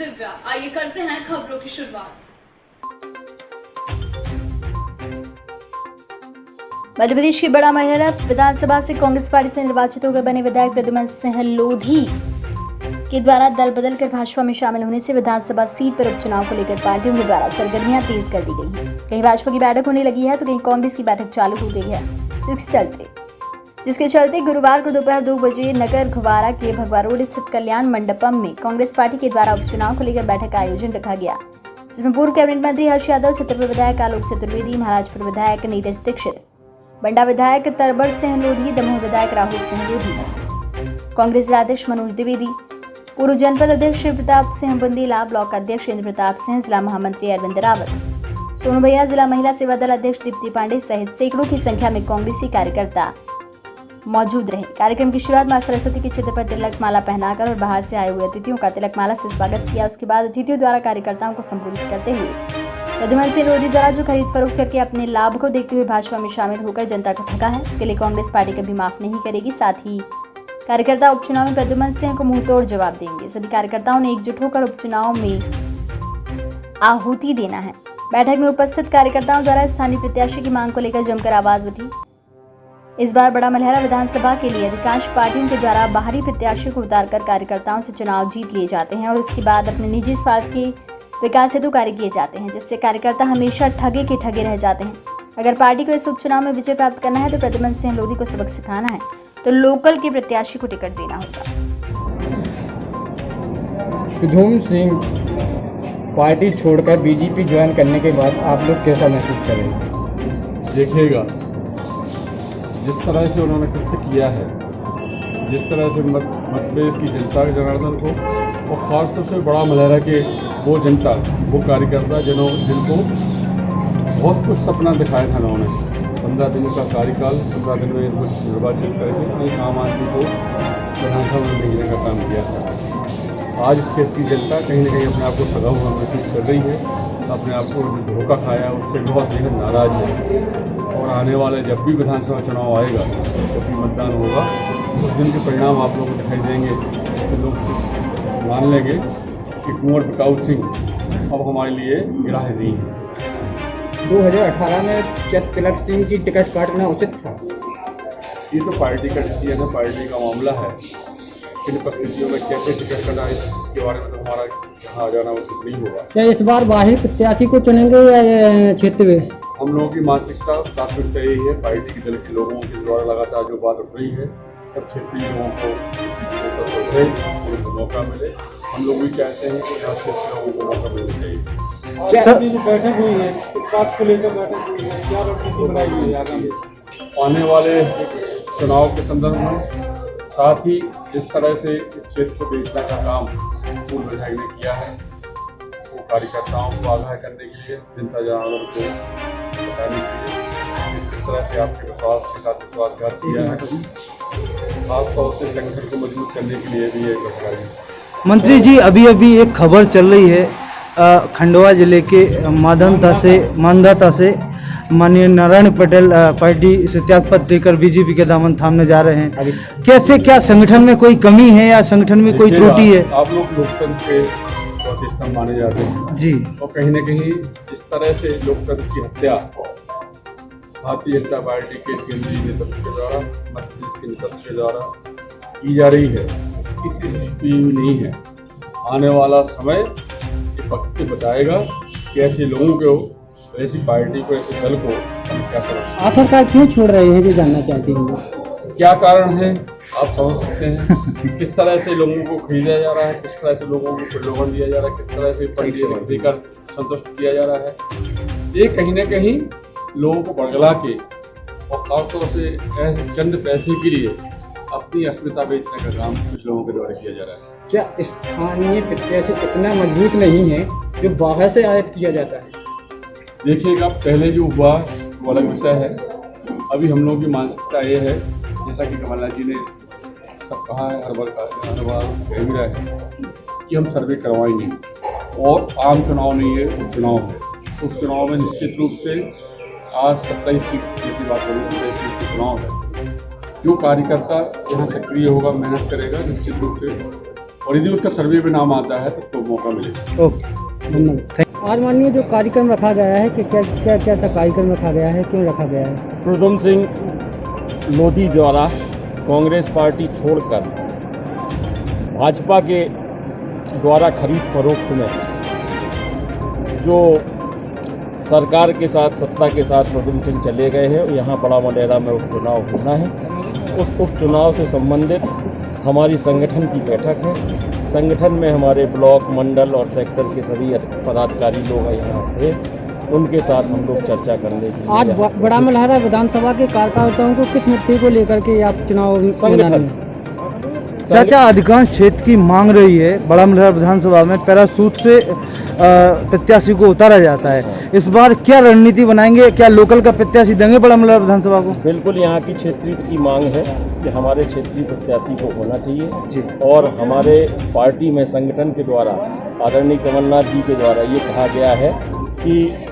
दिव्या। आइए करते हैं खबरों की शुरुआत। मध्य प्रदेश की बड़ा महिला विधानसभा से कांग्रेस पार्टी से निर्वाचित होकर बने विधायक प्रद्युमन सिंह लोधी के द्वारा दल बदल कर भाजपा में शामिल होने से विधानसभा सीट पर उपचुनाव को लेकर पार्टियों के द्वारा सरगर्मियां तेज कर दी गई हैं। कहीं भाजपा की बैठक होने लगी है तो कहीं कांग्रेस की बैठक चालू हो गई है, जिसके चलते गुरुवार को दोपहर 2 बजे नगर घुवारा के भगवा रोड स्थित कल्याण मंडपम में कांग्रेस पार्टी के द्वारा उपचुनाव को लेकर बैठक का आयोजन रखा गया, जिसमें पूर्व कैबिनेट मंत्री हर्ष यादव, छतरपुर विधायक आलोक चतुर्वेदी, महाराजपुर विधायक नीरज दीक्षित, बंडा विधायक तरबड़ सिंह लोधी, दमोह विधायक राहुल सिंह लोधी, कांग्रेस जिलाध्यक्ष मनोज द्विवेदी, पूर्व जनपद अध्यक्ष श्री प्रताप सिंह बुंदीला, ब्लॉक अध्यक्ष इंद्र प्रताप सिंह, जिला महामंत्री अरविंद रावत, सोनू भैया, जिला महिला सेवा दल अध्यक्ष दीप्ति पांडे सहित सैकड़ों की संख्या में कांग्रेसी कार्यकर्ता मौजूद रहे। कार्यक्रम की शुरुआत मां सरस्वती के चित्र पर तिलक माला पहनाकर और बाहर से आए हुए अतिथियों का तिलक माला से स्वागत किया। उसके बाद अतिथियों द्वारा कार्यकर्ताओं को संबोधित करते हुए प्रद्युमन सिंह लोधी द्वारा जो खरीद फरोख्त करके अपने लाभ को देखते हुए भाजपा में शामिल होकर जनता को ठगा है, इसके लिए कांग्रेस पार्टी कभी माफ नहीं करेगी। साथ ही कार्यकर्ता उपचुनाव में प्रद्युमन सिंह को मुंहतोड़ जवाब देंगे। सभी कार्यकर्ताओं ने एकजुट होकर उपचुनाव में आहुति देना है। बैठक में उपस्थित कार्यकर्ताओं द्वारा स्थानीय प्रत्याशी की मांग को लेकर जमकर आवाज उठी। इस बार बड़ा मलहरा विधानसभा के लिए अधिकांश पार्टियों के द्वारा बाहरी प्रत्याशी को उतारकर कार्यकर्ताओं से चुनाव जीत लिए जाते हैं और उसके बाद अपने निजी स्वार्थ के विकास हेतु कार्य किए जाते हैं, जिससे कार्यकर्ता हमेशा ठगे के ठगे रह जाते हैं। अगर पार्टी को इस उपचुनाव में विजय प्राप्त करना है तो प्रद्युमन सिंह लोधी को सबक सिखाना है, तो लोकल के प्रत्याशी को टिकट देना होगा। प्रद्युमन सिंह पार्टी छोड़कर बीजेपी ज्वाइन करने के बाद आप लोग कैसा महसूस करेंगे? देखिएगा, जिस तरह से उन्होंने कृत्य किया है, जिस तरह से मध्य प्रदेश की जनता के जनार्दन को और ख़ासतौर से बड़ा मलहरा के वो जनता, वो कार्यकर्ता जिनको बहुत कुछ सपना दिखाया था उन्होंने 15 दिनों का कार्यकाल, 15 दिन में इनको निर्वाचित करके एक आम आदमी को विधानसभा में भेजने का काम किया था। आज इस क्षेत्र की जनता कहीं ना कहीं अपने आप को ठगा हुआ महसूस कर रही है, अपने आप को जो धोखा खाया उससे बहुत बेहद नाराज़ है। और आने वाले जब भी विधानसभा चुनाव आएगा, जब भी मतदान होगा, उस दिन के परिणाम आप लोगों को दिखाई देंगे तो लोग मान लेंगे कि कुंवर टिकाऊ सिंह अब हमारे लिए ग्राह्य नहीं है। 2018 में क्या तिलक सिंह की टिकट काटना उचित था? ये तो पार्टी का डिसीजन है, पार्टी का मामला है। किन परिस्थितियों में कैसे टिकट करना है इसके बारे में तो हमारा यहाँ आ जाना उचित नहीं होगा। क्या इस बार बाहरी प्रत्याशी को चुनेंगे या क्षेत्र में? हम लोगों की मानसिकता प्राथमिकता यही है, पार्टी के दल के लोगों के द्वारा लगातार जो बात उठ रही है, सब क्षेत्रीय लोगों को मौका मिले। हम लोग भी चाहते हैं कि यहाँ क्षेत्रीय लोगों को मौका मिलना चाहिए। सर, जो बैठक हुई है, इस बात को लेकर बैठक हुई है, क्या रणनीति बनाई हुई है आगामी आने वाले चुनाव के संदर्भ में? साथ ही जिस तरह से इस क्षेत्र को बेचने का काम पूर्व विधायक ने किया है, वो कार्यकर्ताओं को आगाह करने के लिए, जनता जनार्दन को बताने के लिए किस तरह से आपके विश्वास के साथ विश्वासघात किया है, खासतौर से संगठन को मजबूत करने के लिए भी एक घटना है। मंत्री जी, अभी एक खबर चल रही है खंडवा जिले के मांधाता से माननीय नारायण पटेल पार्टी से त्यागपत्र देकर बीजेपी के दामन थामने जा रहे हैं। कैसे, क्या संगठन में कोई कमी है या संगठन में कोई त्रुटि है? आप लोग लोकतंत्र के चौथे स्तंभ माने जाते हैं जी, और कहीं न कहीं जिस तरह से लोकतंत्र की हत्या भारतीय जनता पार्टी के केंद्रीय नेतृत्व के द्वारा, मध्य प्रदेश के नेतृत्व के द्वारा की जा रही है, किसी स्थिति में नहीं है। आने वाला समय ये वक्त बताएगा कि ऐसे लोगों को, ऐसी पार्टी को, ऐसे दल को हम क्या समझते हैं। आखिरकार क्यों छोड़ रहे हैं, ये जानना चाहती हूँ। क्या कारण है आप समझ सकते हैं। किस तरह से लोगों को खरीदा जा रहा है, किस तरह से लोगों को प्रलोभन दिया जा रहा है, किस तरह से पंडित देकर संतुष्ट किया जा रहा है। ये कहीं ना कहीं लोगों को बरगला के और खासतौर से चंद पैसे के लिए अपनी अस्मिता बेचने का काम कुछ लोगों के द्वारा किया जा रहा है। क्या स्थानीय प्रत्याशी इतना मजबूत नहीं है जो बाहर से आयात किया जाता है? देखिएगा, पहले जो हुआ वो अलग विषय है। अभी हम लोगों की मानसिकता ये है, जैसा कि कमलनाथ जी ने सब कहा है, हर बार कह भी रहा है कि हम सर्वे करवाएंगे और आम चुनाव नहीं है, उपचुनाव है। उपचुनाव में निश्चित रूप से आज 27 सीट जैसी बात हो रही है, 27 सीट का चुनाव है। जो कार्यकर्ता यहाँ सक्रिय होगा, मेहनत करेगा, निश्चित रूप से और यदि उसका सर्वे में नाम आता है तो उसको मौका मिलेगा। ओके, धन्यवाद। आज माननीय जो कार्यक्रम रखा गया है कि क्या सा कार्यक्रम रखा गया है, क्यों रखा गया है? प्रद्युम्न सिंह लोधी द्वारा कांग्रेस पार्टी छोड़कर भाजपा के द्वारा खरीद फरोख्त में जो सरकार के साथ, सत्ता के साथ प्रद्युम्न सिंह चले गए हैं, यहाँ बड़ा मलेरा में उपचुनाव होना है। उस उपचुनाव से संबंधित हमारी संगठन की बैठक है। संगठन में हमारे ब्लॉक, मंडल और सेक्टर के सभी पदाधिकारी लोग यहाँ थे, उनके साथ हम लोग चर्चा करने के लिए आज बड़ा मलहरा विधानसभा के कार्यकर्ताओं को किस मुद्दे को लेकर के आप चुनाव संगठन चाचा, अधिकांश क्षेत्र की मांग रही है बड़ा मलहरा विधानसभा में पैराशूट से प्रत्याशी को उतारा जाता है। इस बार क्या रणनीति बनाएंगे? क्या लोकल का प्रत्याशी देंगे बड़ा मलहरा विधानसभा को? बिल्कुल, यहाँ की क्षेत्रीय की मांग है कि हमारे क्षेत्रीय प्रत्याशी को होना चाहिए जी। और हमारे पार्टी में संगठन के द्वारा आदरणीय कमलनाथ जी के द्वारा ये कहा गया है कि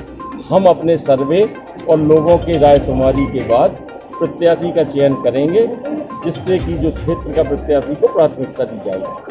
हम अपने सर्वे और लोगों के रायशुमारी के बाद प्रत्याशी का चयन करेंगे, जिससे कि जो क्षेत्र का प्रत्याशी को प्राथमिकता दी जाएगी।